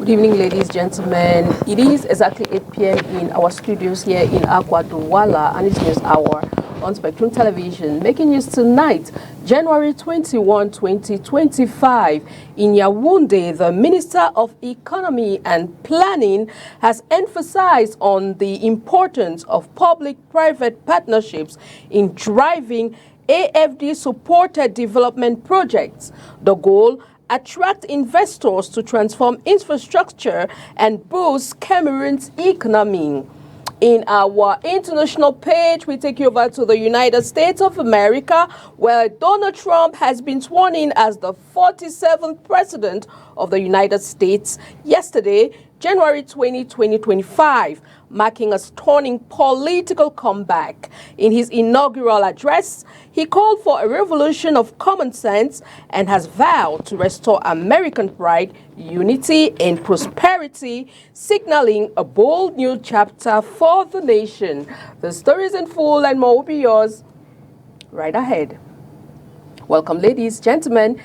Good evening, ladies and gentlemen. It is exactly 8 p.m. in our studios here in Akwa Douala, and it's News Hour on Spectrum Television. Making news tonight, January 21, 2025. In Yaoundé, the Minister of Economy and Planning has emphasized on the importance of public-private partnerships in driving AFD-supported development projects. The goal: attract investors to transform infrastructure and boost Cameroon's economy. In our international page, we take you over to the United States of America, where Donald Trump has been sworn in as the 47th President of the United States yesterday, January 20, 2025, marking a stunning political comeback. In his inaugural address, he called for a revolution of common sense and has vowed to restore American pride, unity, and prosperity, signaling a bold new chapter for the nation. The story is in full and more will be yours right ahead. Welcome, ladies, gentlemen.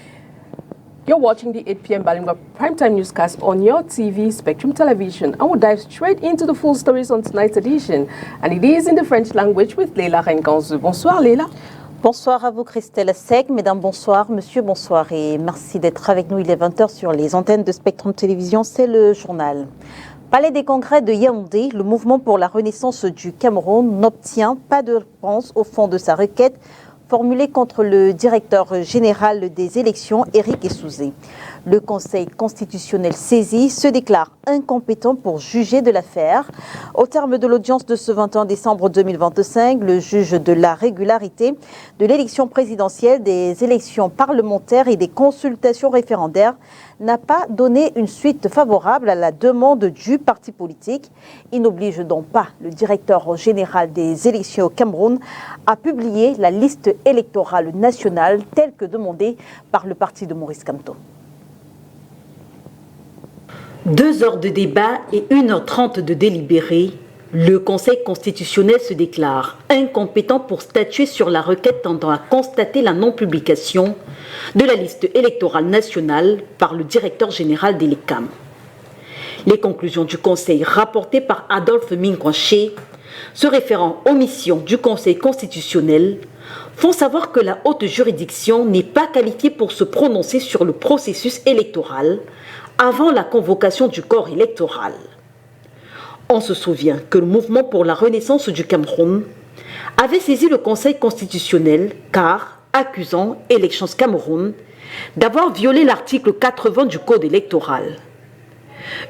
You're watching the 8 p.m. Balinga Primetime Newscast on your TV, Spectrum Television. And we'll dive straight into the full stories on tonight's edition. And it is in the French language with Leila Renganzu. Bonsoir, Leila. Bonsoir à vous, Christelle Sec. Mesdames, bonsoir. Monsieur, bonsoir. Et merci d'être avec nous. Il est 20h sur les antennes de Spectrum Télévision. C'est le journal. Palais des Congrès de Yaoundé, le mouvement pour la renaissance du Cameroun n'obtient pas de réponse au fond de sa requête formulée contre le directeur général des élections, Éric Essouzé. Le Conseil constitutionnel saisi se déclare incompétent pour juger de l'affaire. Au terme de l'audience de ce 21 décembre 2025, le juge de la régularité de l'élection présidentielle, des élections parlementaires et des consultations référendaires n'a pas donné une suite favorable à la demande du parti politique. Il n'oblige donc pas le directeur général des élections au Cameroun à publier la liste électorale nationale telle que demandée par le parti de Maurice Kamto. 2 heures de débat et 1h30 de délibéré, le Conseil constitutionnel se déclare incompétent pour statuer sur la requête tendant à constater la non-publication de la liste électorale nationale par le directeur général de l'ECAM. Les conclusions du Conseil rapportées par Adolphe Minkwaché, se référant aux missions du Conseil constitutionnel, font savoir que la haute juridiction n'est pas qualifiée pour se prononcer sur le processus électoral avant la convocation du corps électoral. On se souvient que le mouvement pour la renaissance du Cameroun avait saisi le Conseil constitutionnel car accusant Elections Cameroun d'avoir violé l'article 80 du Code électoral.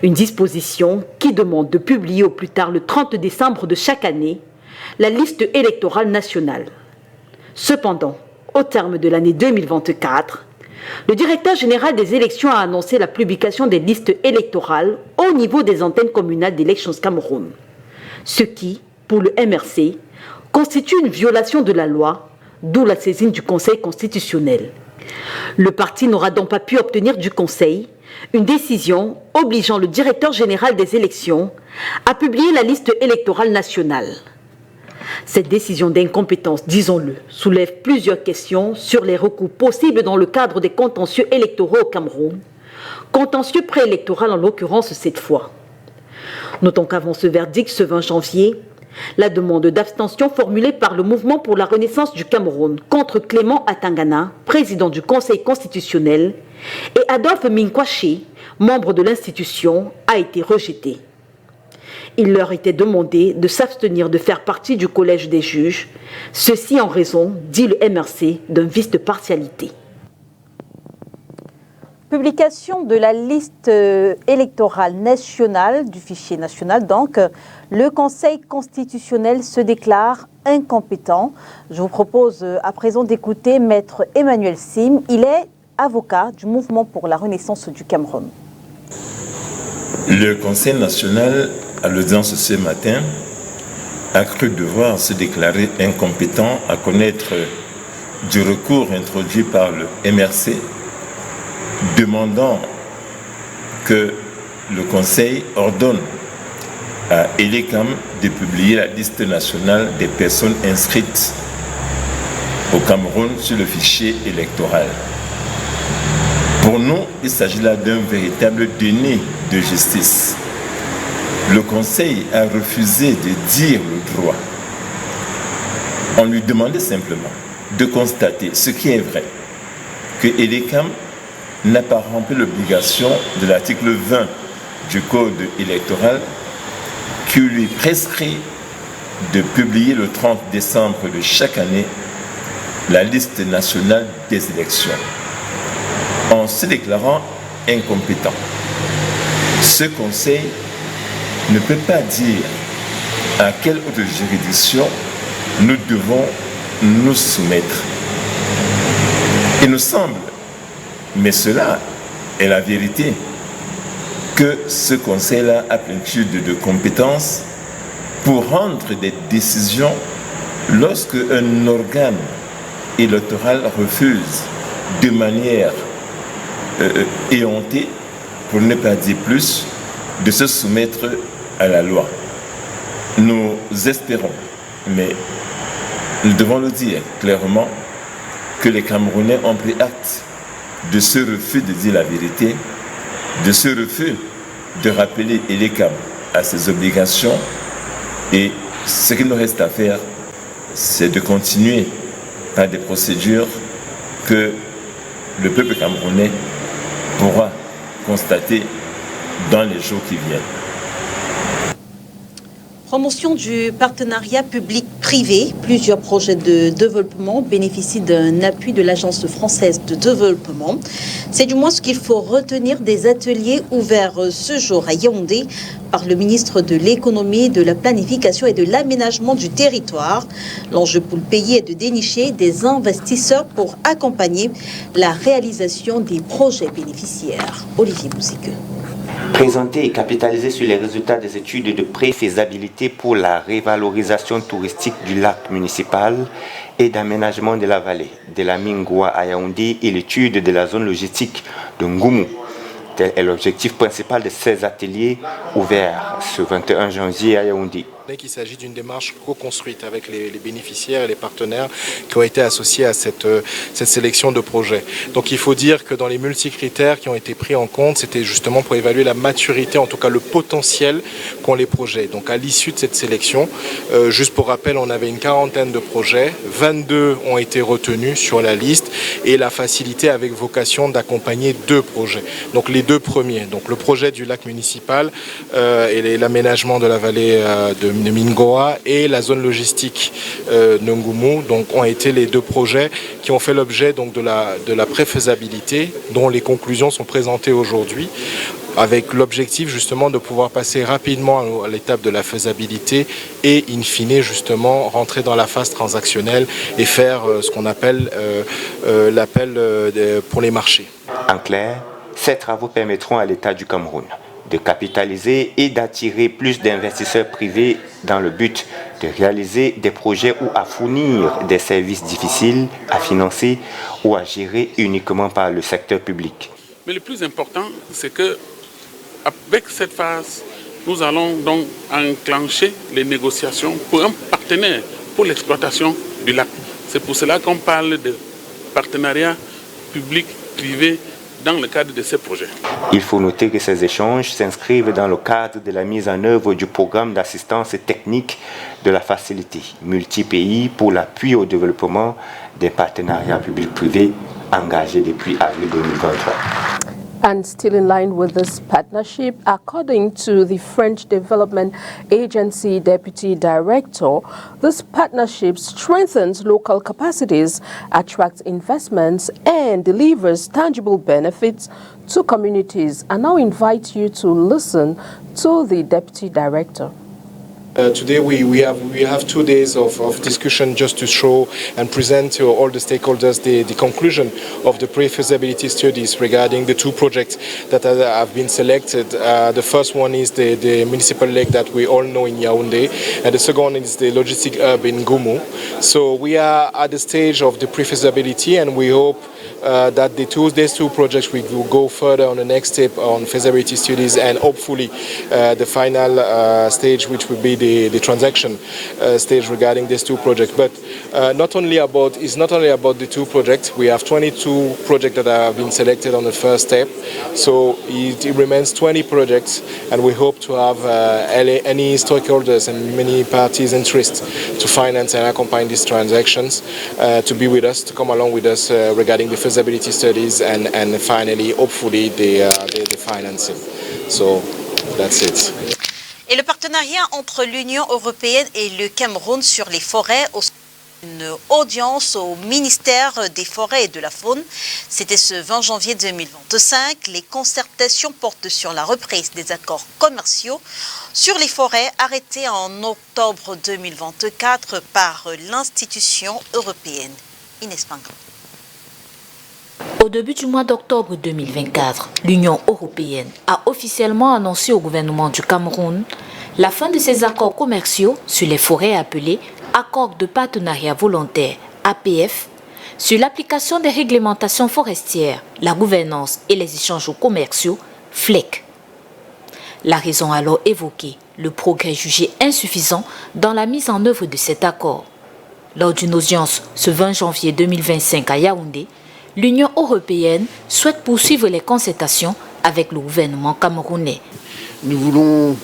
Une disposition qui demande de publier au plus tard le 30 décembre de chaque année la liste électorale nationale. Cependant, au terme de l'année 2024, le directeur général des élections a annoncé la publication des listes électorales au niveau des antennes communales d'Elections Cameroun, ce qui, pour le MRC, constitue une violation de la loi, d'où la saisine du Conseil constitutionnel. Le parti n'aura donc pas pu obtenir du Conseil une décision obligeant le directeur général des élections à publier la liste électorale nationale. Cette décision d'incompétence, disons-le, soulève plusieurs questions sur les recours possibles dans le cadre des contentieux électoraux au Cameroun, contentieux préélectoral en l'occurrence cette fois. Notons qu'avant ce verdict, ce 20 janvier, la demande d'abstention formulée par le Mouvement pour la Renaissance du Cameroun contre Clément Atangana, président du Conseil constitutionnel, et Adolphe Minkwaché, membre de l'institution, a été rejetée. Il leur était demandé de s'abstenir de faire partie du collège des juges, ceci en raison, dit le MRC, d'un vice de partialité. Publication de la liste électorale nationale, du fichier national donc, le Conseil constitutionnel se déclare incompétent. Je vous propose à présent d'écouter Maître Emmanuel Sim. Il est avocat du Mouvement pour la Renaissance du Cameroun. Le Conseil national, à l'audience ce matin, a cru devoir se déclarer incompétent à connaître du recours introduit par le MRC, demandant que le Conseil ordonne à ELECAM de publier la liste nationale des personnes inscrites au Cameroun sur le fichier électoral. Pour nous, il s'agit là d'un véritable déni de justice. Le Conseil a refusé de dire le droit. On lui demandait simplement de constater ce qui est vrai, que ELECAM n'a pas rempli l'obligation de l'article 20 du Code électoral qui lui prescrit de publier le 30 décembre de chaque année la liste nationale des élections, en se déclarant incompétent. Ce Conseil ne peut pas dire à quelle autre juridiction nous devons nous soumettre. Il nous semble, mais cela est la vérité, que ce Conseil-là a plénitude de compétences pour rendre des décisions lorsque un organe électoral refuse de manière éhontée, pour ne pas dire plus, de se soumettre à la loi. Nous espérons, mais nous devons le dire clairement, que les Camerounais ont pris acte de ce refus de dire la vérité, de ce refus de rappeler ELECAM à ses obligations, et ce qu'il nous reste à faire, c'est de continuer par des procédures que le peuple camerounais pourra constater dans les jours qui viennent. Promotion du partenariat public-privé. Plusieurs projets de développement bénéficient d'un appui de l'Agence française de développement. C'est du moins ce qu'il faut retenir des ateliers ouverts ce jour à Yaoundé par le ministre de l'Économie, de la Planification et de l'Aménagement du territoire. L'enjeu pour le pays est de dénicher des investisseurs pour accompagner la réalisation des projets bénéficiaires. Olivier Bouzique. Présenter et capitaliser sur les résultats des études de préfaisabilité pour la révalorisation touristique du lac municipal et d'aménagement de la vallée de la Mingoa à Yaoundé et l'étude de la zone logistique de Ngoumou. Tel est l'objectif principal de ces ateliers ouverts ce 21 janvier à Yaoundé. Il s'agit d'une démarche co-construite avec les bénéficiaires et les partenaires qui ont été associés à cette sélection de projets. Donc il faut dire que dans les multicritères qui ont été pris en compte, c'était justement pour évaluer la maturité, en tout cas le potentiel qu'ont les projets. Donc à l'issue de cette sélection, juste pour rappel, on avait une quarantaine de projets, 22 ont été retenus sur la liste et la facilité avec vocation d'accompagner 2 projets. Donc les 2 premiers, donc le projet du lac municipal et l'aménagement de la vallée de Mingoa et la zone logistique Ngoumou, donc ont été les 2 projets qui ont fait l'objet donc de la préfaisabilité, dont les conclusions sont présentées aujourd'hui, avec l'objectif justement de pouvoir passer rapidement à l'étape de la faisabilité et in fine justement rentrer dans la phase transactionnelle et faire ce qu'on appelle l'appel pour les marchés. En clair, ces travaux permettront à l'État du Cameroun de capitaliser et d'attirer plus d'investisseurs privés dans le but de réaliser des projets ou à fournir des services difficiles à financer ou à gérer uniquement par le secteur public. Mais le plus important, c'est que avec cette phase, nous allons donc enclencher les négociations pour un partenaire pour l'exploitation du lac. C'est pour cela qu'on parle de partenariat public-privé dans le cadre de ces projets. Il faut noter que ces échanges s'inscrivent dans le cadre de la mise en œuvre du programme d'assistance technique de la facilité multi-pays pour l'appui au développement des partenariats publics-privés engagés depuis avril 2023. And still in line with this partnership, according to the French Development Agency Deputy Director, this partnership strengthens local capacities, attracts investments, and delivers tangible benefits to communities. I now invite you to listen to the Deputy Director. Today we have 2 days of discussion just to show and present to all the stakeholders the conclusion of the pre-feasibility studies regarding the 2 projects that have been selected. The first one is the municipal lake that we all know in Yaoundé, and the second one is the logistic hub in Ngoumou. So we are at the stage of the pre-feasibility, and we hope that these two projects will go further on the next step on feasibility studies, and hopefully the final stage, which will be the transaction stage regarding these two projects. But it's not only about the two projects. We have 22 projects that have been selected on the first step. So it remains 20 projects, and we hope to have any stakeholders and many parties interested to finance and accompany these transactions to be with us, to come along with us regarding the feasibility studies and finally, hopefully, the financing. So that's it. Et le partenariat entre l'Union européenne et le Cameroun sur les forêts une audience au ministère des Forêts et de la Faune. C'était ce 20 janvier 2025. Les concertations portent sur la reprise des accords commerciaux sur les forêts arrêtés en octobre 2024 par l'institution européenne. Inès Panga. Au début du mois d'octobre 2024, l'Union européenne a officiellement annoncé au gouvernement du Cameroun la fin de ses accords commerciaux sur les forêts appelés Accords de partenariat volontaire APF sur l'application des réglementations forestières, la gouvernance et les échanges commerciaux FLEC. La raison alors évoquée, le progrès jugé insuffisant dans la mise en œuvre de cet accord. Lors d'une audience ce 20 janvier 2025 à Yaoundé, l'Union européenne souhaite poursuivre les concertations avec le gouvernement camerounais. Nous voulons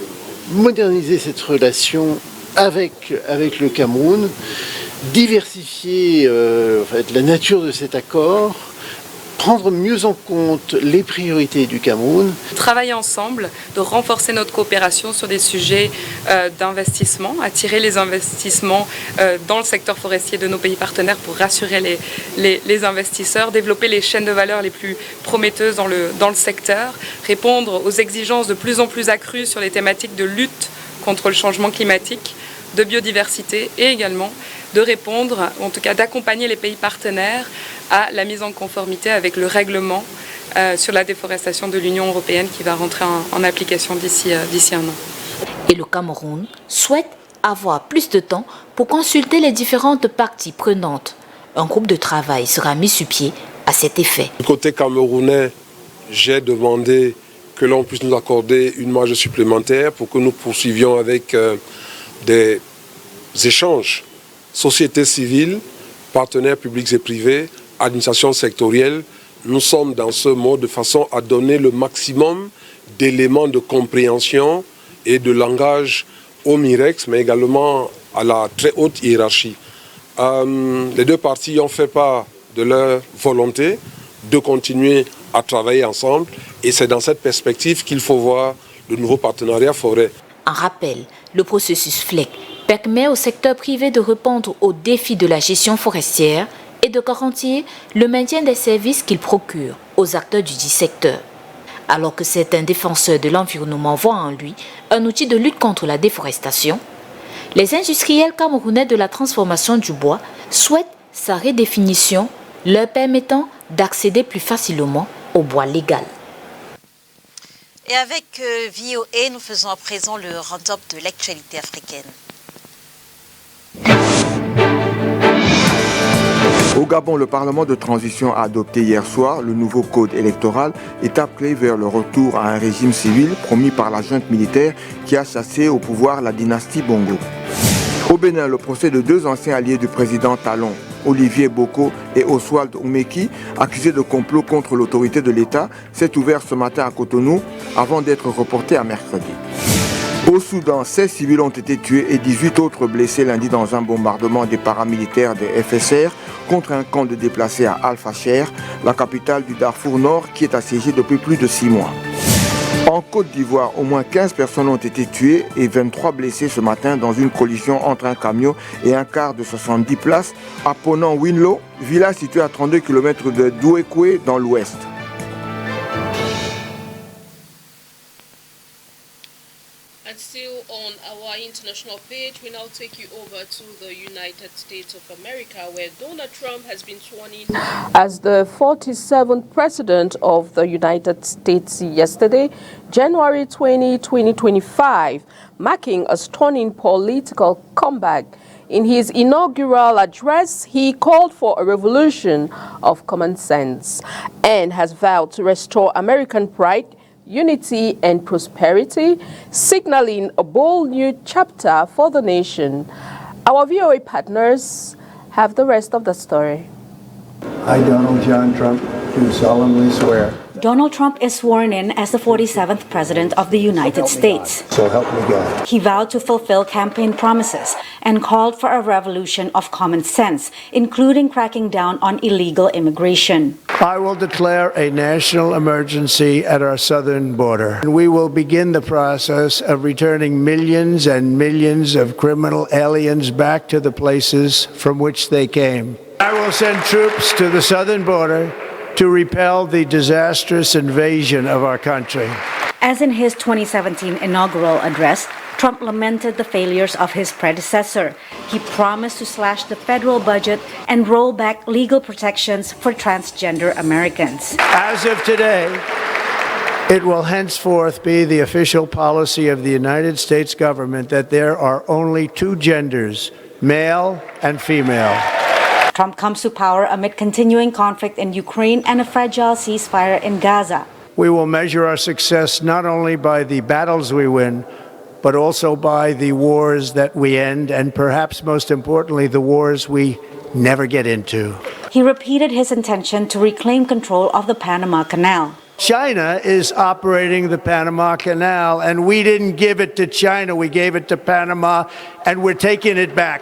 moderniser cette relation avec le Cameroun, diversifier la nature de cet accord, prendre mieux en compte les priorités du Cameroun. Travailler ensemble, de renforcer notre coopération sur des sujets d'investissement, attirer les investissements dans le secteur forestier de nos pays partenaires pour rassurer les investisseurs, développer les chaînes de valeur les plus prometteuses dans le secteur, répondre aux exigences de plus en plus accrues sur les thématiques de lutte contre le changement climatique, de biodiversité et également de répondre, en tout cas d'accompagner les pays partenaires à la mise en conformité avec le règlement sur la déforestation de l'Union européenne qui va rentrer en application d'ici un an. Et le Cameroun souhaite avoir plus de temps pour consulter les différentes parties prenantes. Un groupe de travail sera mis sur pied à cet effet. Du côté camerounais, j'ai demandé que l'on puisse nous accorder une marge supplémentaire pour que nous poursuivions avec des échanges, société civile, partenaires publics et privés, administration sectorielle. Nous sommes dans ce mode de façon à donner le maximum d'éléments de compréhension et de langage au MIREX, mais également à la très haute hiérarchie. Les deux parties ont fait part de leur volonté de continuer à travailler ensemble et c'est dans cette perspective qu'il faut voir le nouveau partenariat forêt. En rappel, le processus FLEC permet au secteur privé de répondre aux défis de la gestion forestière et de garantir le maintien des services qu'il procure aux acteurs du dit secteur. Alors que certains défenseurs de l'environnement voient en lui un outil de lutte contre la déforestation, les industriels camerounais de la transformation du bois souhaitent sa redéfinition, leur permettant d'accéder plus facilement au bois légal. Et avec VOA, nous faisons à présent le round-up de l'actualité africaine. Au Gabon, le Parlement de transition a adopté hier soir le nouveau code électoral, étape clé vers le retour à un régime civil promis par la junte militaire qui a chassé au pouvoir la dynastie Bongo. Au Bénin, le procès de deux anciens alliés du président Talon, Olivier Boko et Oswald Oumeki, accusés de complot contre l'autorité de l'État, s'est ouvert ce matin à Cotonou avant d'être reporté à mercredi. Au Soudan, 16 civils ont été tués et 18 autres blessés lundi dans un bombardement des paramilitaires des FSR contre un camp de déplacés à Al-Fasher, la capitale du Darfour Nord qui est assiégée depuis plus de 6 mois. En Côte d'Ivoire, au moins 15 personnes ont été tuées et 23 blessées ce matin dans une collision entre un camion et un car de 70 places à Ponan-Winlo, village situé à 32 km de Douékoué dans l'ouest. And still on our international page, we now take you over to the United States of America, where Donald Trump has been sworn in as the 47th president of the United States yesterday, January 20, 2025, marking a stunning political comeback. In his inaugural address, he called for a revolution of common sense and has vowed to restore American pride, unity and prosperity, signaling a bold new chapter for the nation. Our VOA partners have the rest of the story. I, Donald John Trump, do solemnly swear. Donald Trump is sworn in as the 47th President of the United States. So help me God. He vowed to fulfill campaign promises and called for a revolution of common sense, including cracking down on illegal immigration. I will declare a national emergency at our southern border. And we will begin the process of returning millions and millions of criminal aliens back to the places from which they came. I will send troops to the southern border to repel the disastrous invasion of our country. As in his 2017 inaugural address, Trump lamented the failures of his predecessor. He promised to slash the federal budget and roll back legal protections for transgender Americans. As of today, it will henceforth be the official policy of the United States government that there are only two genders, male and female. Trump comes to power amid continuing conflict in Ukraine and a fragile ceasefire in Gaza. We will measure our success not only by the battles we win, but also by the wars that we end, and perhaps most importantly, the wars we never get into. He repeated his intention to reclaim control of the Panama Canal. China is operating the Panama Canal, and we didn't give it to China, we gave it to Panama, and we're taking it back.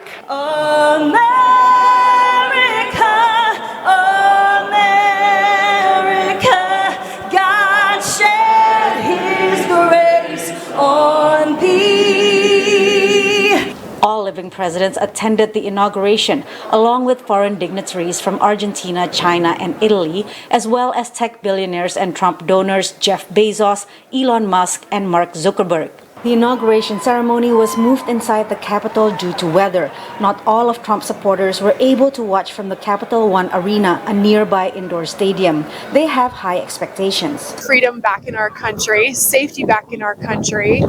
All living presidents attended the inauguration, along with foreign dignitaries from Argentina, China, and Italy, as well as tech billionaires and Trump donors Jeff Bezos, Elon Musk, and Mark Zuckerberg. The inauguration ceremony was moved inside the Capitol due to weather. Not all of Trump's supporters were able to watch from the Capital One Arena, a nearby indoor stadium. They have high expectations. Freedom back in our country, safety back in our country,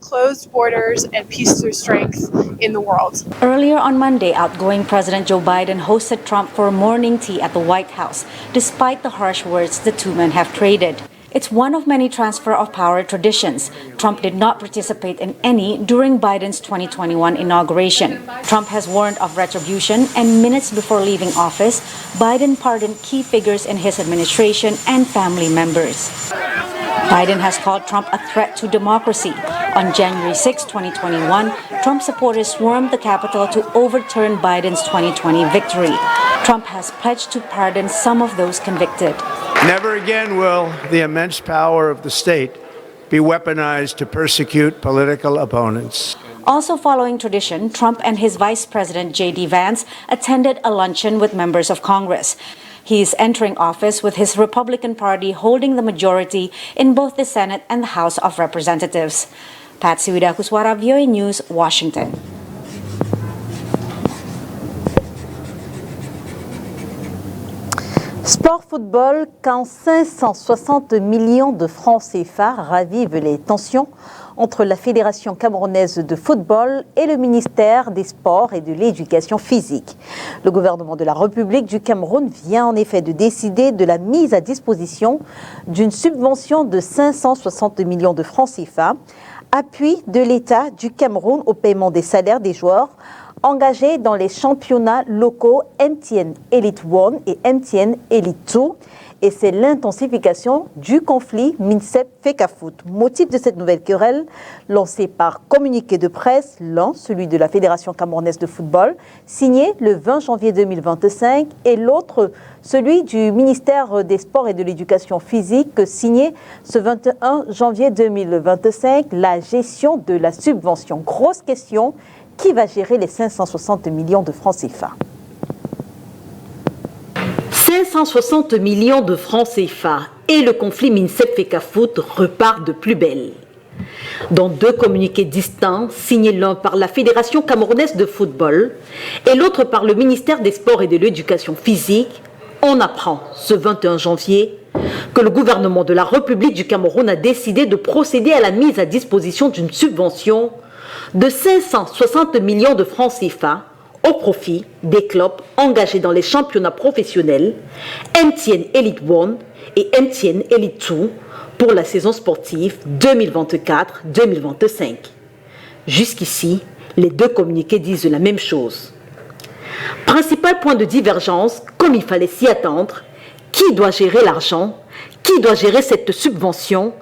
closed borders, and peace through strength in the world. Earlier on Monday, outgoing President Joe Biden hosted Trump for a morning tea at the White House, despite the harsh words the two men have traded. It's one of many transfer of power traditions. Trump did not participate in any during Biden's 2021 inauguration. Trump has warned of retribution, and minutes before leaving office, Biden pardoned key figures in his administration and family members. Biden has called Trump a threat to democracy. On January 6, 2021, Trump supporters swarmed the Capitol to overturn Biden's 2020 victory. Trump has pledged to pardon some of those convicted. Never again will the immense power of the state be weaponized to persecute political opponents. Also following tradition, Trump and his Vice President J.D. Vance attended a luncheon with members of Congress. He is entering office with his Republican Party holding the majority in both the Senate and the House of Representatives. Patsy Widakuswara, VOA News, Washington. Sport football, quand 560 millions de francs CFA ravivent les tensions entre la Fédération camerounaise de football et le ministère des Sports et de l'Éducation physique. Le gouvernement de la République du Cameroun vient en effet de décider de la mise à disposition d'une subvention de 560 millions de francs CFA, appui de l'État du Cameroun au paiement des salaires des joueurs engagés dans les championnats locaux MTN Elite 1 et MTN Elite 2. Et c'est l'intensification du conflit MINSEP-FECAFOOT. Motif de cette nouvelle querelle, lancée par communiqué de presse, l'un, celui de la Fédération camerounaise de football, signé le 20 janvier 2025, et l'autre, celui du ministère des Sports et de l'Éducation physique, signé ce 21 janvier 2025, la gestion de la subvention. Grosse question, qui va gérer les 560 millions de francs CFA ? 560 millions de francs CFA et le conflit MINSEP-FECAFOOT repart de plus belle. Dans deux communiqués distincts, signés l'un par la Fédération camerounaise de football et l'autre par le ministère des Sports et de l'Éducation physique, on apprend ce 21 janvier que le gouvernement de la République du Cameroun a décidé de procéder à la mise à disposition d'une subvention de 560 millions de francs CFA au profit des clubs engagés dans les championnats professionnels MTN Elite 1 et MTN Elite 2 pour la saison sportive 2024-2025. Jusqu'ici, les deux communiqués disent la même chose. Principal point de divergence, comme il fallait s'y attendre, qui doit gérer l'argent? Qui doit gérer cette subvention?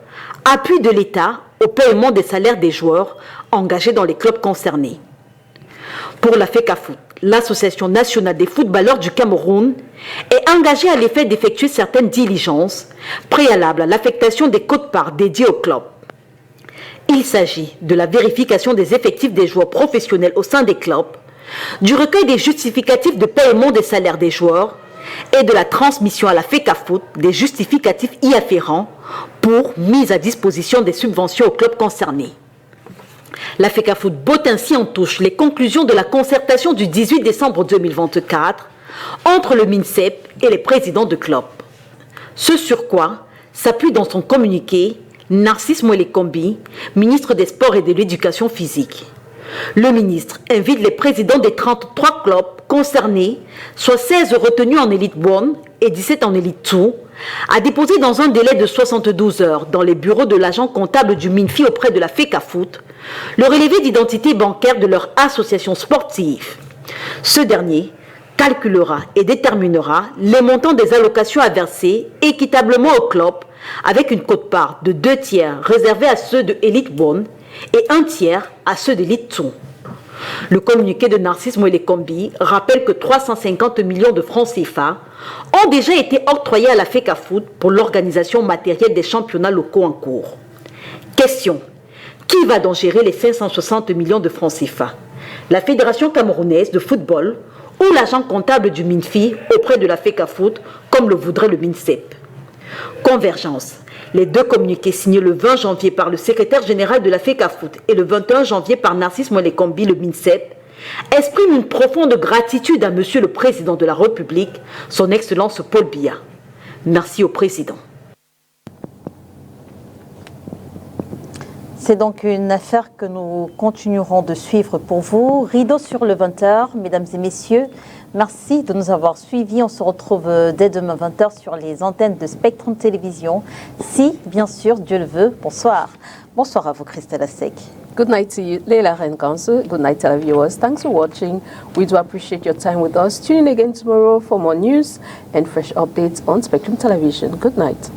Appui de l'État au paiement des salaires des joueurs engagés dans les clubs concernés. Pour la FECAFOOT, l'Association nationale des footballeurs du Cameroun est engagée à l'effet d'effectuer certaines diligences préalables à l'affectation des quotes-parts dédiées au club. Il s'agit de la vérification des effectifs des joueurs professionnels au sein des clubs, du recueil des justificatifs de paiement des salaires des joueurs et de la transmission à la FECAFOOT des justificatifs y afférents pour mise à disposition des subventions aux clubs concernés. La FECAFOOT botte ainsi en touche les conclusions de la concertation du 18 décembre 2024 entre le MINSEP et les présidents de clubs. Ce sur quoi s'appuie dans son communiqué Narcisse Mwele-Kombi, ministre des Sports et de l'Éducation physique. Le ministre invite les présidents des 33 clubs concernés, soit 16 retenus en Elite 1 et 17 en Elite 2, à déposer dans un délai de 72 heures dans les bureaux de l'agent comptable du MINFI auprès de la FECAFOOT le relevé d'identité bancaire de leur association sportive. Ce dernier calculera et déterminera les montants des allocations à verser équitablement au club avec une quote-part de 2/3 réservée à ceux de Elite 1 et 1/3 à ceux d'Elite 2. Le communiqué de Narcisse Mwele-Kombi rappelle que 350 millions de francs CFA ont déjà été octroyés à la FECAFOOT pour l'organisation matérielle des championnats locaux en cours. Question: qui va donc gérer les 560 millions de francs CFA? La Fédération camerounaise de football ou l'agent comptable du MINFI auprès de la FECAFOOT, comme le voudrait le MINSEP? Convergence. Les deux communiqués signés le 20 janvier par le secrétaire général de la FECAFOOT et le 21 janvier par Narcisse Mwele-Kombi, le MINSEP, expriment une profonde gratitude à Monsieur le Président de la République, son Excellence Paul Biya. Merci au Président. C'est donc une affaire que nous continuerons de suivre pour vous. Rideau sur le 20h, mesdames et messieurs. Merci de nous avoir suivis. On se retrouve dès demain 20h sur les antennes de Spectrum Télévision. Si, bien sûr, Dieu le veut. Bonsoir. Bonsoir à vous, Christelle Asek. Good night to you, Leila Renkansu. Good night to our viewers. Thanks for watching. We do appreciate your time with us. Tune in again tomorrow for more news and fresh updates on Spectrum Television. Good night.